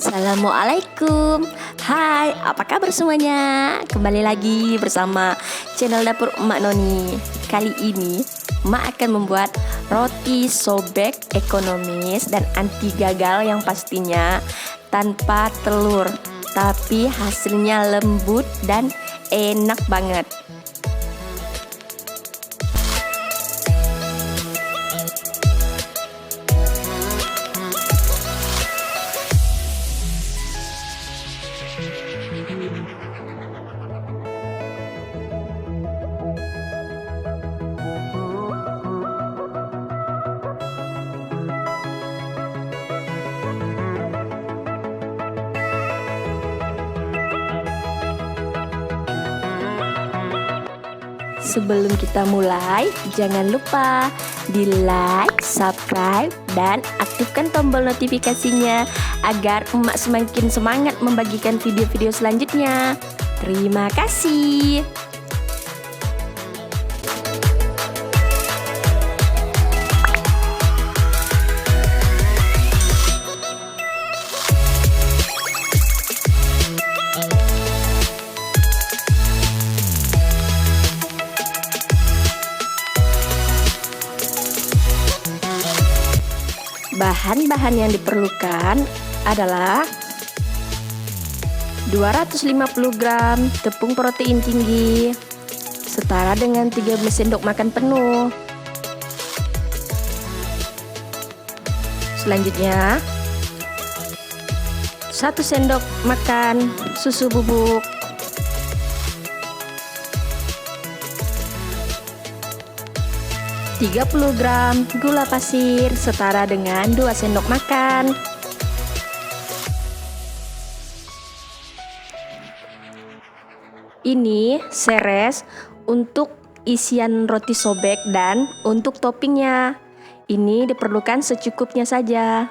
Assalamualaikum. Hai, apa kabar semuanya? Kembali lagi bersama channel Dapur Emak Noni. Kali ini Emak akan membuat roti sobek ekonomis dan anti gagal yang pastinya tanpa telur, tapi hasilnya lembut dan enak banget. Sebelum kita mulai, jangan lupa di like, subscribe, dan aktifkan tombol notifikasinya agar emak semakin semangat membagikan video-video selanjutnya. Terima kasih. Bahan-bahan yang diperlukan adalah 250 gram tepung protein tinggi setara dengan 13 sendok makan penuh. Selanjutnya 1 sendok makan susu bubuk, 30 gram gula pasir setara dengan 2 sendok makan. Ini seres untuk isian roti sobek dan untuk toppingnya. Ini diperlukan secukupnya saja.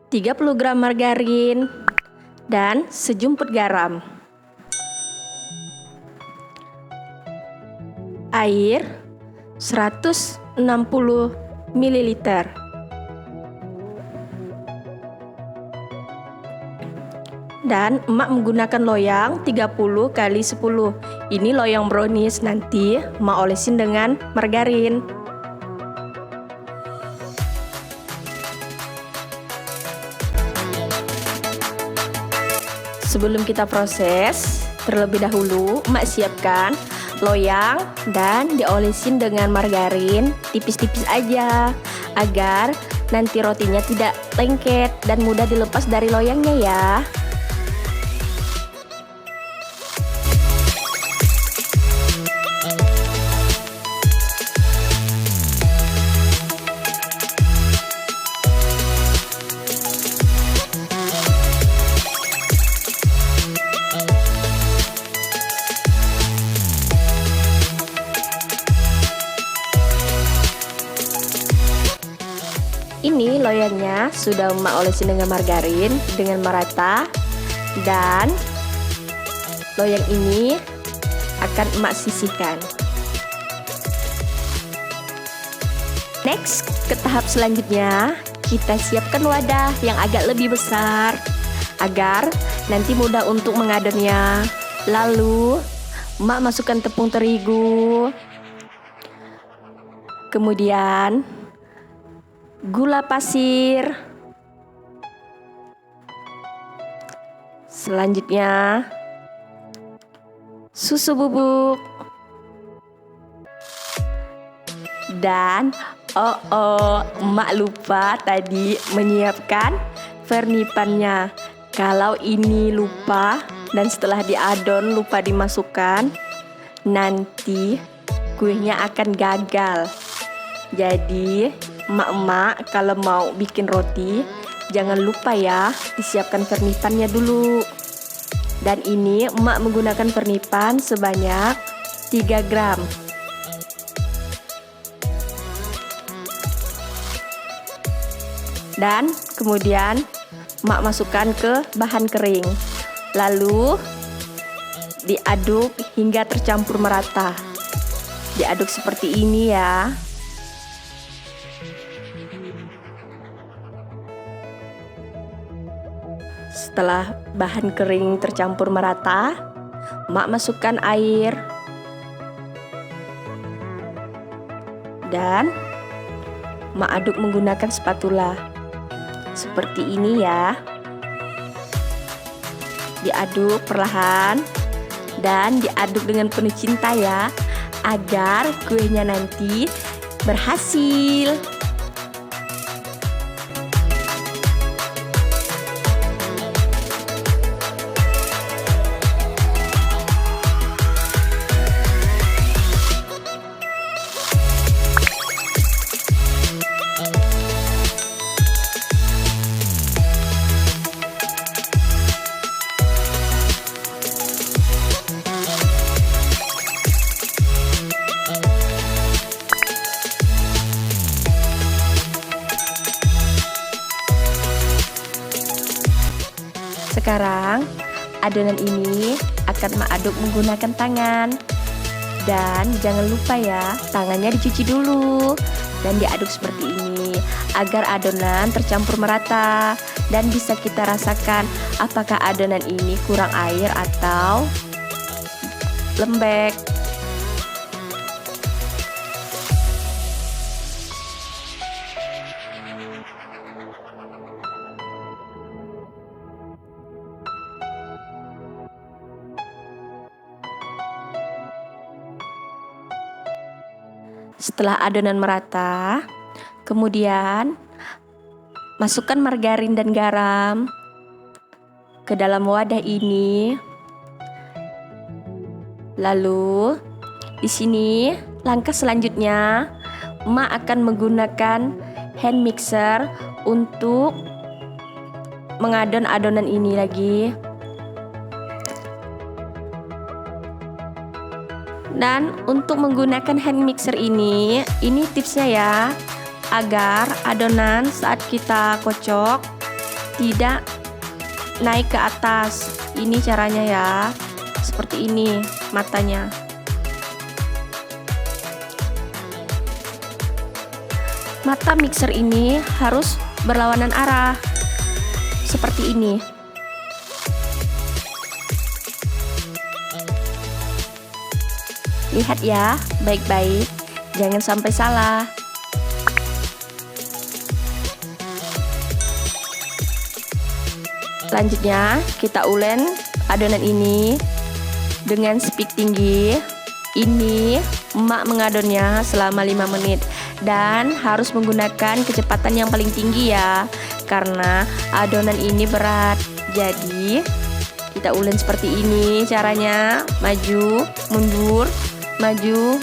Tiga 30 gram margarin dan sejumput garam. Air 160 ml. Dan emak menggunakan loyang 30 x 10. Ini loyang brownies, nanti emak olesin dengan margarin. Sebelum kita proses, terlebih dahulu emak siapkan loyang dan diolesin dengan margarin tipis-tipis aja agar nanti rotinya tidak lengket dan mudah dilepas dari loyangnya ya. Ini loyangnya sudah emak olesin dengan margarin dengan merata, dan loyang ini akan emak sisihkan. Next, ke tahap selanjutnya kita siapkan wadah yang agak lebih besar agar nanti mudah untuk mengadonnya. Lalu emak masukkan tepung terigu, kemudian gula pasir, selanjutnya susu bubuk, dan emak lupa tadi menyiapkan vernipannya. Kalau ini lupa dan setelah diadon lupa dimasukkan, nanti kuenya akan gagal. Jadi emak-emak kalau mau bikin roti jangan lupa ya disiapkan vernipannya dulu. Dan ini emak menggunakan vernipan sebanyak 3 gram. Dan kemudian emak masukkan ke bahan kering. Lalu diaduk hingga tercampur merata. Diaduk seperti ini ya. Setelah bahan kering tercampur merata, Mak masukkan air dan Mak aduk menggunakan spatula. Seperti ini ya. Diaduk perlahan dan diaduk dengan penuh cinta ya, agar kuenya nanti berhasil. Sekarang adonan ini akan Mak aduk menggunakan tangan. Dan jangan lupa ya, tangannya dicuci dulu dan diaduk seperti ini agar adonan tercampur merata dan bisa kita rasakan apakah adonan ini kurang air atau lembek. Setelah adonan merata, kemudian masukkan margarin dan garam ke dalam wadah ini. Lalu di sini langkah selanjutnya, Mak akan menggunakan hand mixer untuk mengadon adonan ini lagi. Dan untuk menggunakan hand mixer ini tipsnya ya, agar adonan saat kita kocok tidak naik ke atas. Ini caranya ya, seperti ini matanya. Mata mixer ini harus berlawanan arah, seperti ini. Lihat ya, baik-baik, jangan sampai salah. Selanjutnya, kita ulen adonan ini dengan speed tinggi. Ini Mak mengadonnya selama 5 menit dan harus menggunakan kecepatan yang paling tinggi ya, karena adonan ini berat. Jadi, kita ulen seperti ini caranya, maju, mundur, maju,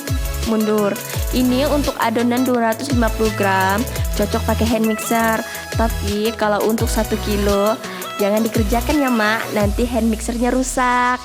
mundur. Ini untuk adonan 250 gram cocok pakai hand mixer. Tapi kalau untuk 1 kilo jangan dikerjakan ya Mak, nanti hand mixernya rusak.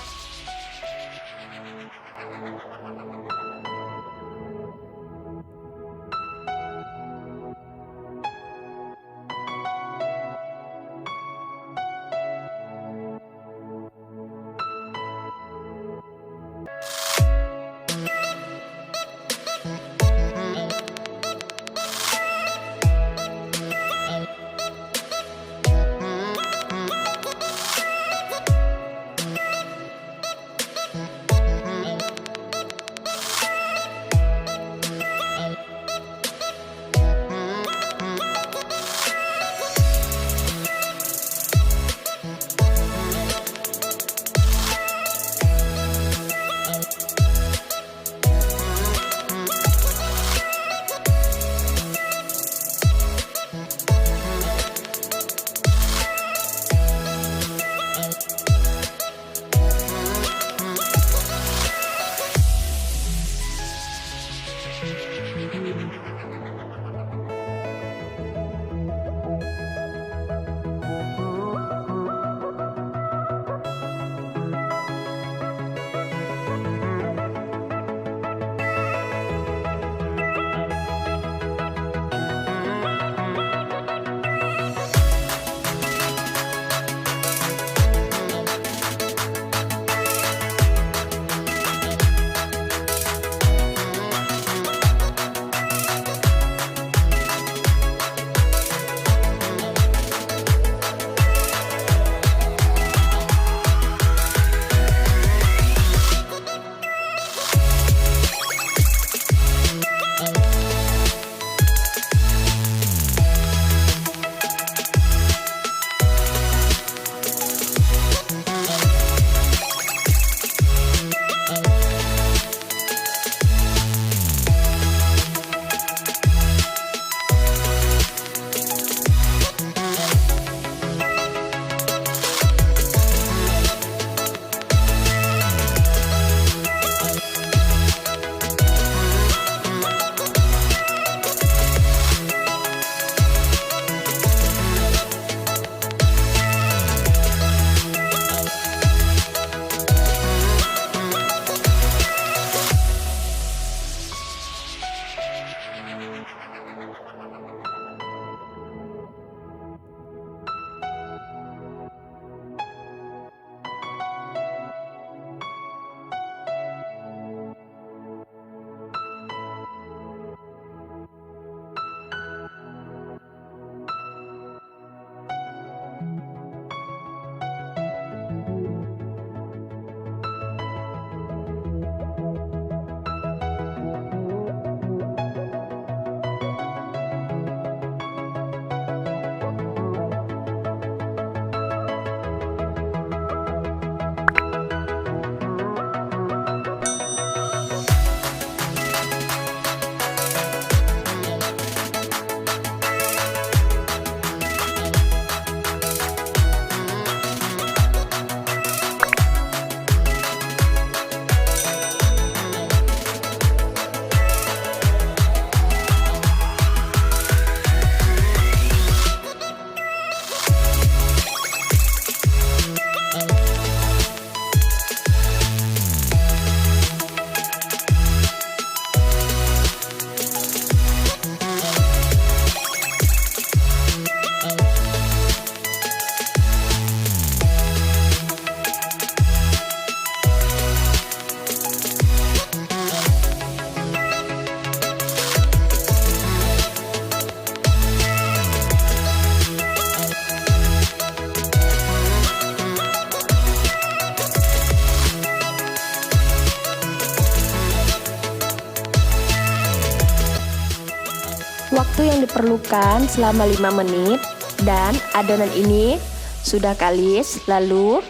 Waktu yang diperlukan selama 5 menit dan adonan ini sudah kalis. Lalu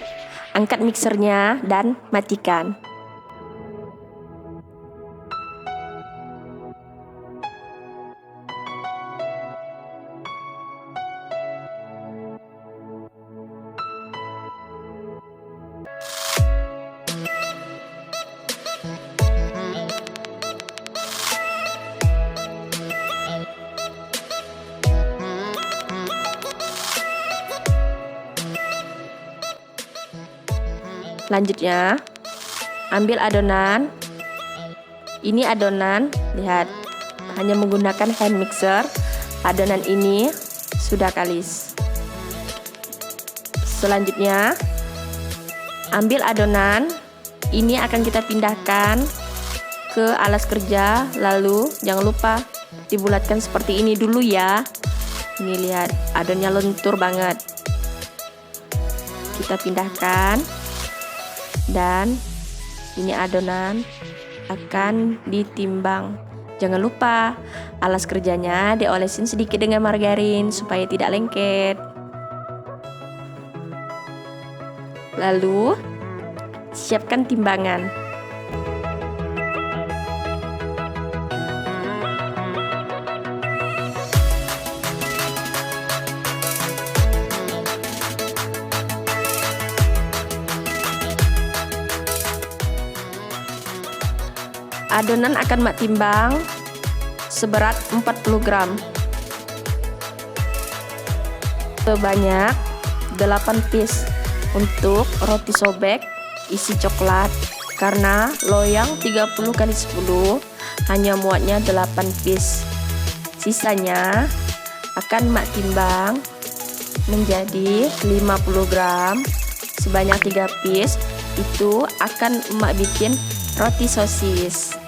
angkat mixernya dan matikan. Selanjutnya, ambil adonan. Ini adonan, lihat, hanya menggunakan hand mixer. Adonan ini sudah kalis. Selanjutnya, ambil adonan. Ini akan kita pindahkan ke alas kerja. Lalu jangan lupa dibulatkan seperti ini dulu ya. Ini lihat, adonannya lentur banget. Kita pindahkan. Dan ini adonan akan ditimbang. Jangan lupa alas kerjanya diolesin sedikit dengan margarin supaya tidak lengket. Lalu siapkan timbangan. Adonan akan mak timbang seberat 40 gram. Sebanyak 8 piece untuk roti sobek isi coklat. Karena loyang 30 kali 10 hanya muatnya 8 piece. Sisanya akan mak timbang menjadi 50 gram. Sebanyak 3 piece itu akan emak bikin roti sosis.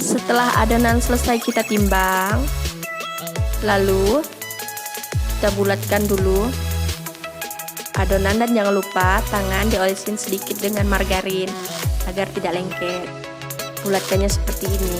Setelah adonan selesai kita timbang, lalu kita bulatkan dulu adonan dan jangan lupa tangan diolesin sedikit dengan margarin agar tidak lengket. Bulatkannya seperti ini.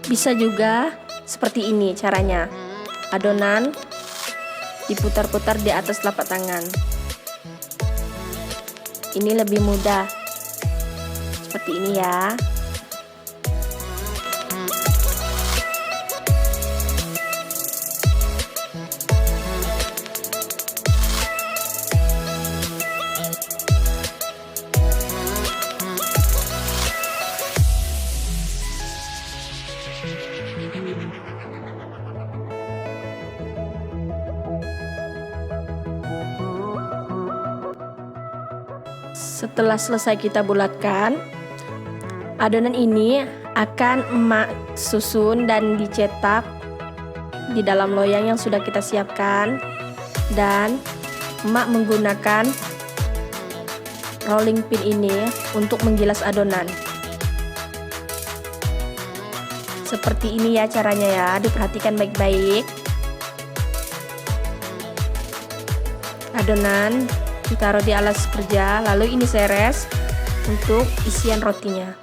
Bisa juga seperti ini caranya. Adonan diputar-putar di atas telapak tangan. Ini lebih mudah. Seperti ini ya. Setelah selesai kita bulatkan, adonan ini akan emak susun dan dicetak di dalam loyang yang sudah kita siapkan, dan emak menggunakan rolling pin ini untuk menggilas adonan. Seperti ini ya caranya ya, diperhatikan baik-baik. Adonan ditaruh di alas kerja, lalu ini seres untuk isian rotinya.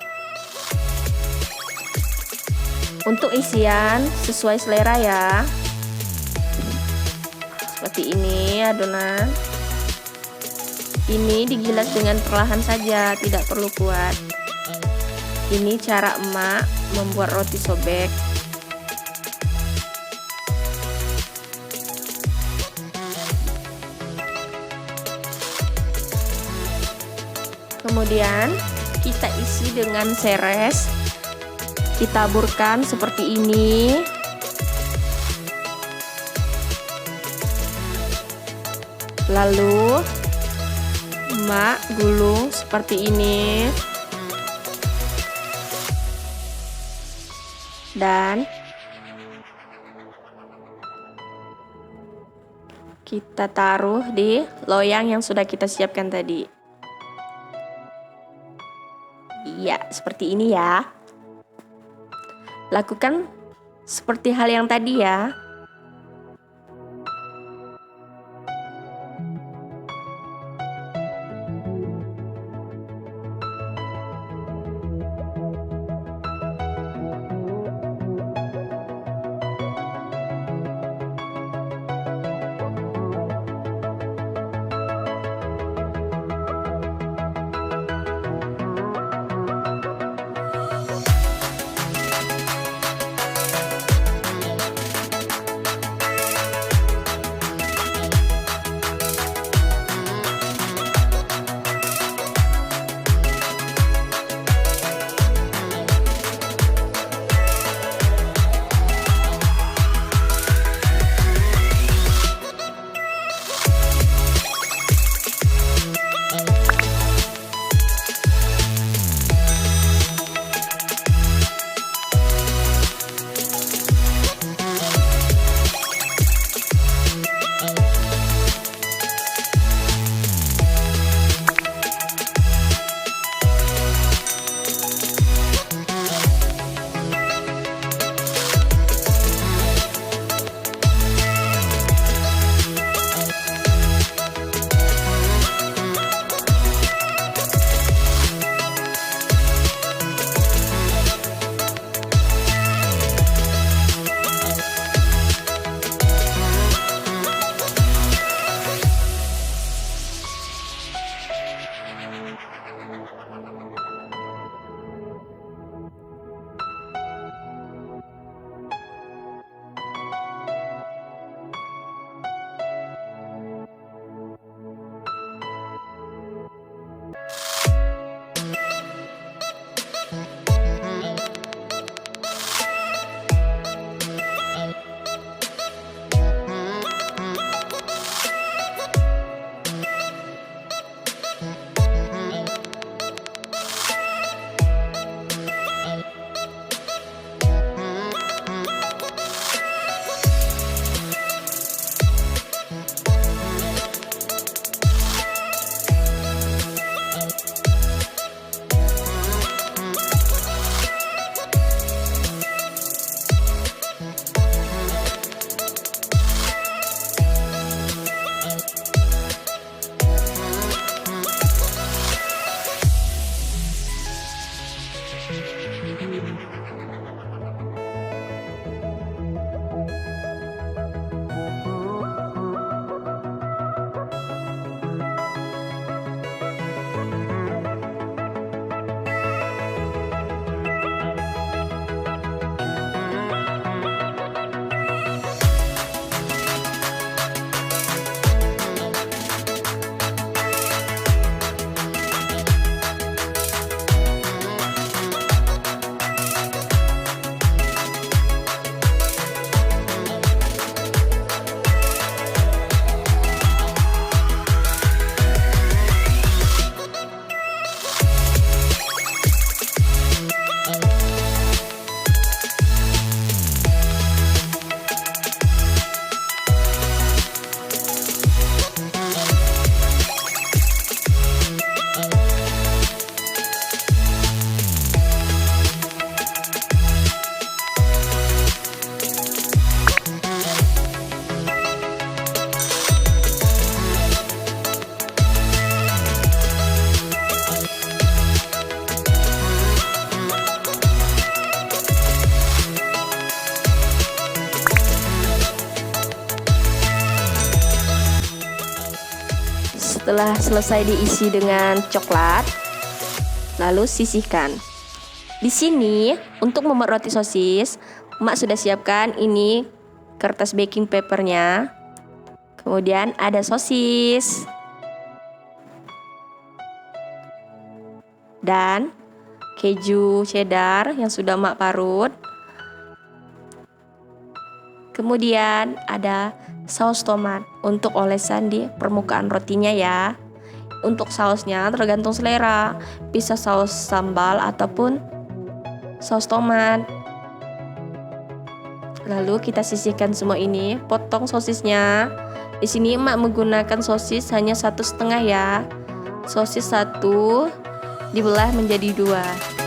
Untuk isian sesuai selera ya. Seperti ini adonan. Ini digilas dengan perlahan saja, tidak perlu kuat. Ini cara emak membuat roti sobek. Kemudian kita isi dengan seres, ditaburkan seperti ini. Lalu emak gulung seperti ini. Dan kita taruh di loyang yang sudah kita siapkan tadi. Iya, seperti ini ya. Lakukan seperti hal yang tadi ya. Setelah selesai diisi dengan coklat, lalu sisihkan. Di sini untuk membuat roti sosis, Mak sudah siapkan ini kertas baking papernya. Kemudian ada sosis dan keju cheddar yang sudah Mak parut. Kemudian ada saus tomat untuk olesan di permukaan rotinya ya. Untuk sausnya tergantung selera, bisa saus sambal ataupun saus tomat. Lalu kita sisihkan semua ini, potong sosisnya. Di sini Emak menggunakan sosis hanya 1,5 ya. Sosis 1 dibelah menjadi 2.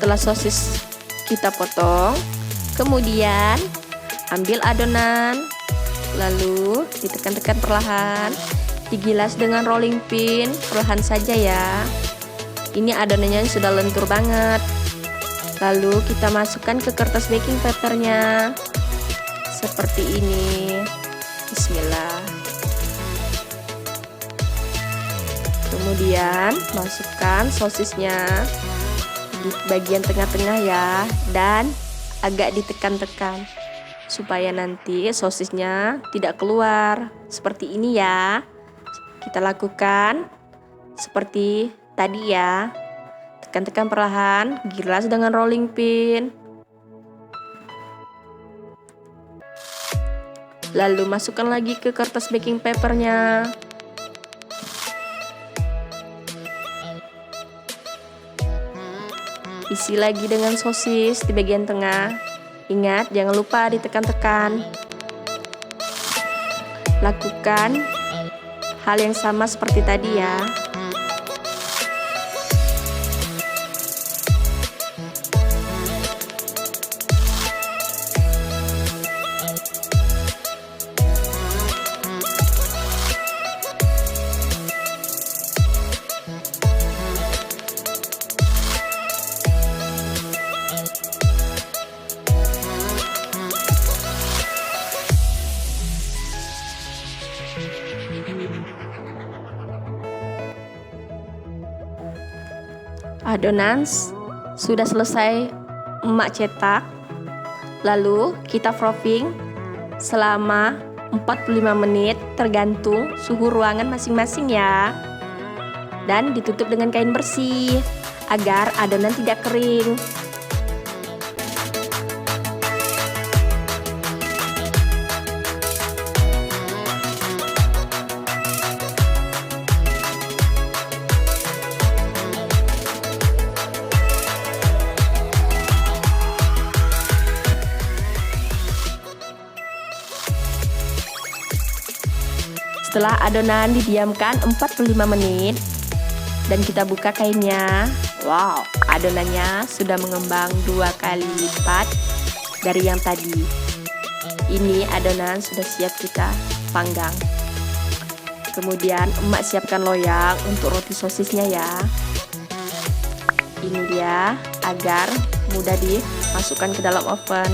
Setelah sosis kita potong, kemudian ambil adonan, lalu ditekan-tekan perlahan, digilas dengan rolling pin perlahan saja ya. Ini adonannya sudah lentur banget. Lalu kita masukkan ke kertas baking papernya seperti ini. Bismillah. Kemudian masukkan sosisnya di bagian tengah-tengah ya, dan agak ditekan-tekan supaya nanti sosisnya tidak keluar. Seperti ini ya. Kita lakukan seperti tadi ya. Tekan-tekan perlahan, gilas dengan rolling pin. Lalu masukkan lagi ke kertas baking papernya. Isi lagi dengan sosis di bagian tengah. Ingat, jangan lupa ditekan-tekan. Lakukan hal yang sama seperti tadi ya. Adonan sudah selesai Emak cetak. Lalu kita frothing selama 45 menit tergantung suhu ruangan masing-masing ya. Dan ditutup dengan kain bersih agar adonan tidak kering. Setelah adonan didiamkan 45 menit dan kita buka kainnya, wow, adonannya sudah mengembang 2 kali lipat dari yang tadi. Ini adonan sudah siap kita panggang. Kemudian Emak siapkan loyang untuk roti sosisnya ya. Ini dia agar mudah dimasukkan ke dalam oven.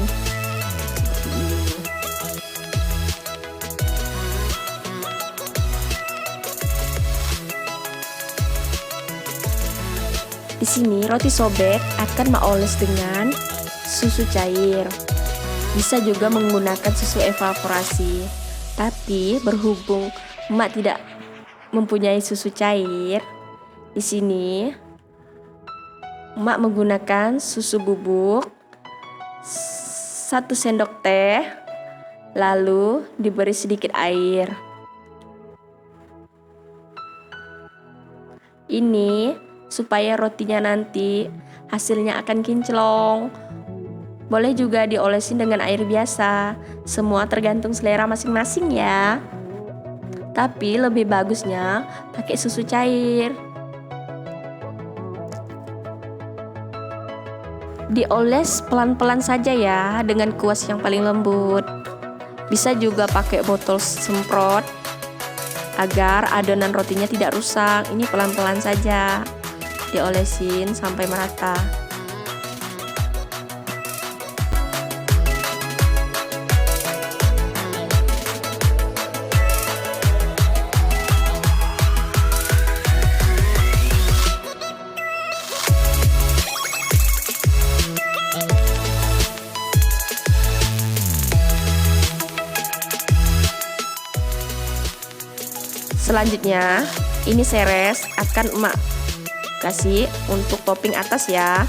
Di sini roti sobek akan Mak oles dengan susu cair. Bisa juga menggunakan susu evaporasi. Tapi berhubung Mak tidak mempunyai susu cair, di sini Mak menggunakan susu bubuk 1 sendok teh, lalu diberi sedikit air. Ini supaya rotinya nanti hasilnya akan kinclong, Boleh juga diolesin dengan air biasa. Semua tergantung selera masing-masing ya. Tapi lebih bagusnya pakai susu cair. Dioles pelan-pelan saja ya, dengan kuas yang paling lembut. Bisa juga pakai botol semprot agar adonan rotinya tidak rusak. Ini pelan-pelan saja, diolesin sampai merata. Selanjutnya, ini seres akan emak kasih untuk topping atas ya.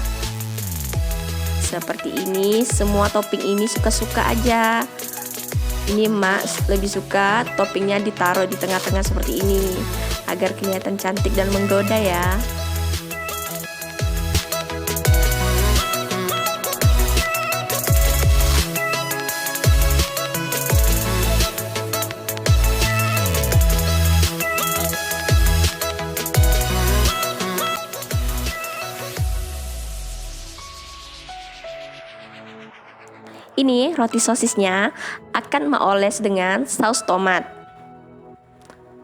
Seperti ini, semua topping ini suka-suka aja. Ini emak lebih suka toppingnya ditaruh di tengah-tengah seperti ini, agar kelihatan cantik dan menggoda ya. Ini roti sosisnya akan meoles dengan saus tomat.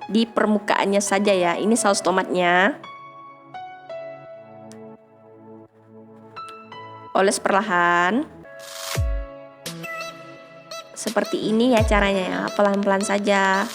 Di permukaannya saja ya, ini saus tomatnya. Oles perlahan. Seperti ini ya caranya ya, pelan-pelan saja.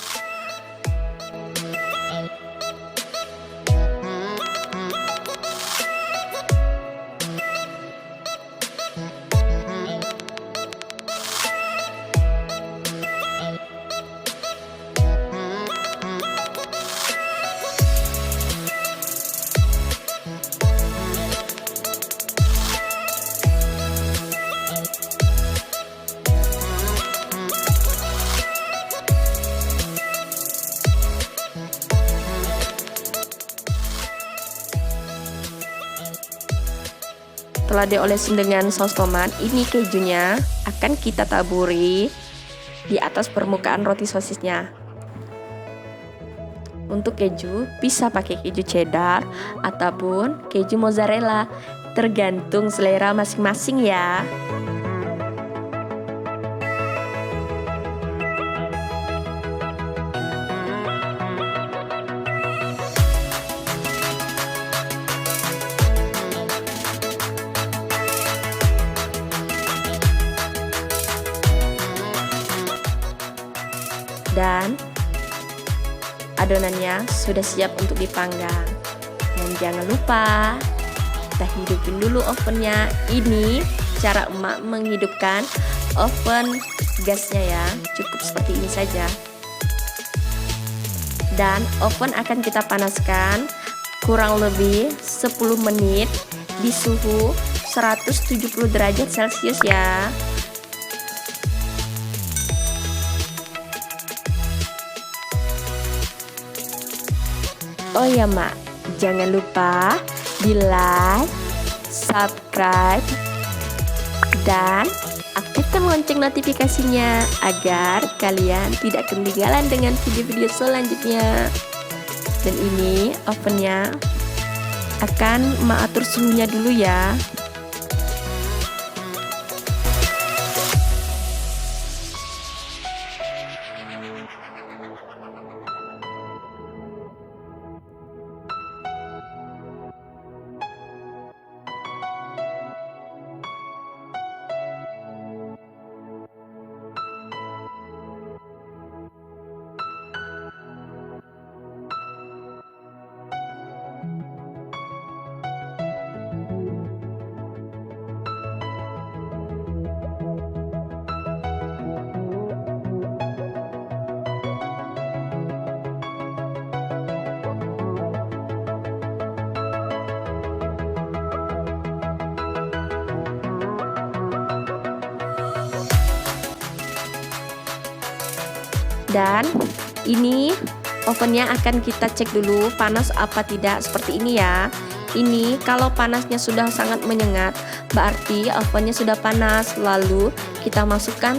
Setelah diolesin dengan saus tomat, ini kejunya akan kita taburi di atas permukaan roti sosisnya. Untuk keju, bisa pakai keju cheddar ataupun keju mozzarella, tergantung selera masing-masing ya. Dan adonannya sudah siap untuk dipanggang. Dan jangan lupa kita hidupin dulu ovennya. Ini cara emak menghidupkan oven gasnya ya, cukup seperti ini saja. Dan oven akan kita panaskan kurang lebih 10 menit di suhu 170 derajat Celcius ya. Oh ya mak, jangan lupa di like, subscribe, dan aktifkan lonceng notifikasinya agar kalian tidak ketinggalan dengan video-video selanjutnya. Dan ini ovennya akan mak atur suhunya dulu ya. Dan ini ovennya akan kita cek dulu panas apa tidak, seperti ini ya. Ini kalau panasnya sudah sangat menyengat, Berarti ovennya sudah panas. Lalu kita masukkan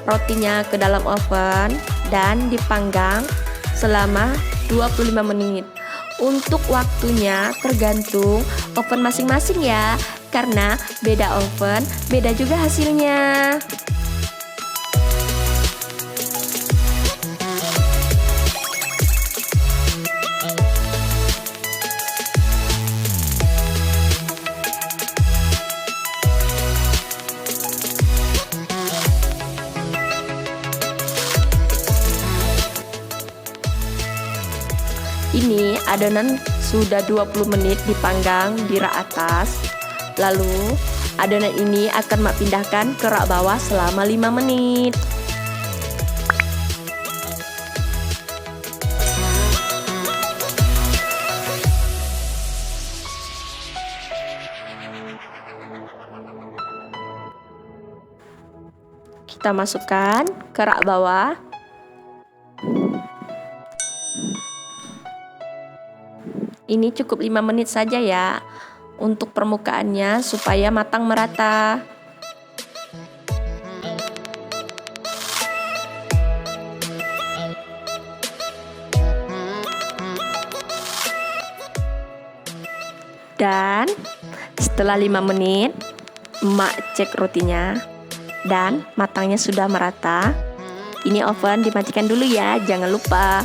rotinya ke dalam oven dan dipanggang selama 25 menit. Untuk waktunya tergantung oven masing-masing ya, karena beda oven, beda juga hasilnya. Ini adonan sudah 20 menit dipanggang di rak atas. Lalu adonan ini akan mak pindahkan ke rak bawah selama 5 menit. Kita masukkan ke rak bawah. Ini cukup 5 menit saja ya untuk permukaannya supaya matang merata. Dan setelah 5 menit, emak cek rotinya dan matangnya sudah merata. Ini oven dimatikan dulu ya, jangan lupa.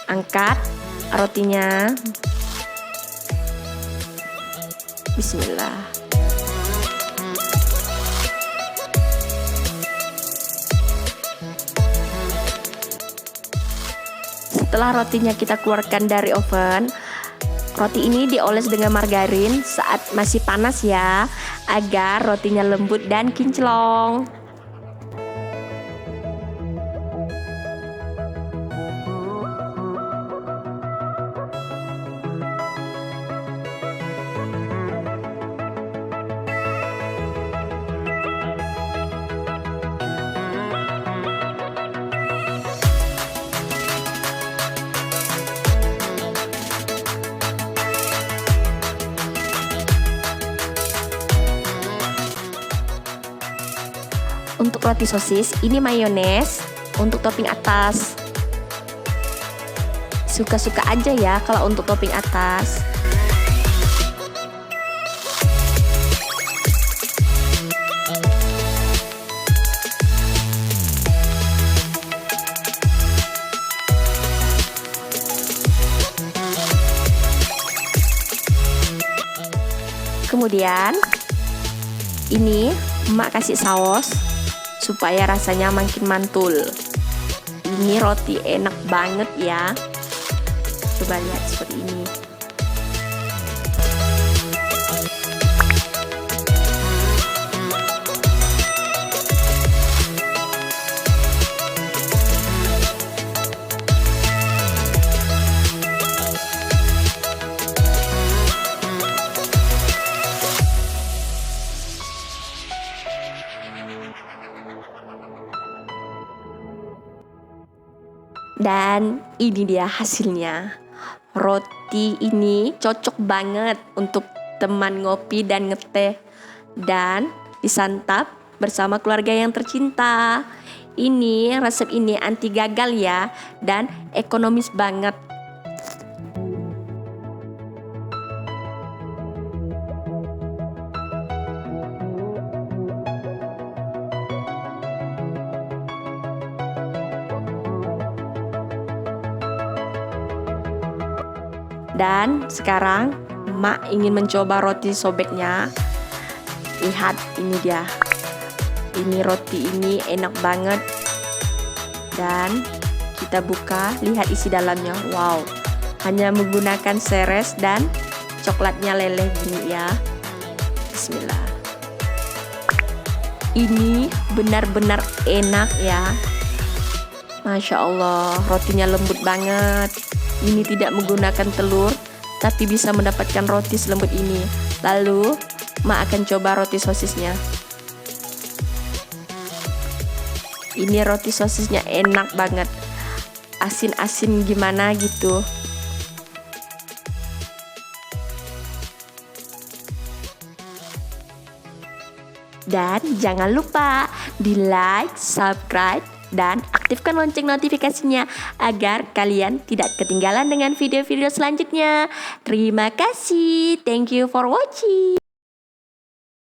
Angkat rotinya. Bismillah. Setelah rotinya kita keluarkan dari oven, roti ini dioles dengan margarin saat masih panas ya, agar rotinya lembut dan kinclong. Untuk roti sosis, ini mayones untuk topping atas. Suka-suka aja ya kalau untuk topping atas. Kemudian ini emak kasih saus supaya rasanya makin mantul. Ini roti enak banget ya. Coba lihat seperti ini. Dan ini dia hasilnya. Roti ini cocok banget untuk teman ngopi dan ngeteh, dan disantap bersama keluarga yang tercinta. Ini resep ini anti gagal ya, dan ekonomis banget. Dan sekarang emak ingin mencoba roti sobeknya. Lihat, ini dia. Ini roti ini enak banget. Dan kita buka, lihat isi dalamnya. Wow, hanya menggunakan seres dan coklatnya leleh gini ya. Bismillah. Ini benar-benar enak ya. Masya Allah, rotinya lembut banget. Ini tidak menggunakan telur, tapi bisa mendapatkan roti selembut ini. Lalu, emak akan coba roti sosisnya. Ini roti sosisnya enak banget. Asin-asin gimana gitu. Dan jangan lupa di like, subscribe, dan aktifkan lonceng notifikasinya agar kalian tidak ketinggalan dengan video-video selanjutnya. Terima kasih. Thank you for watching.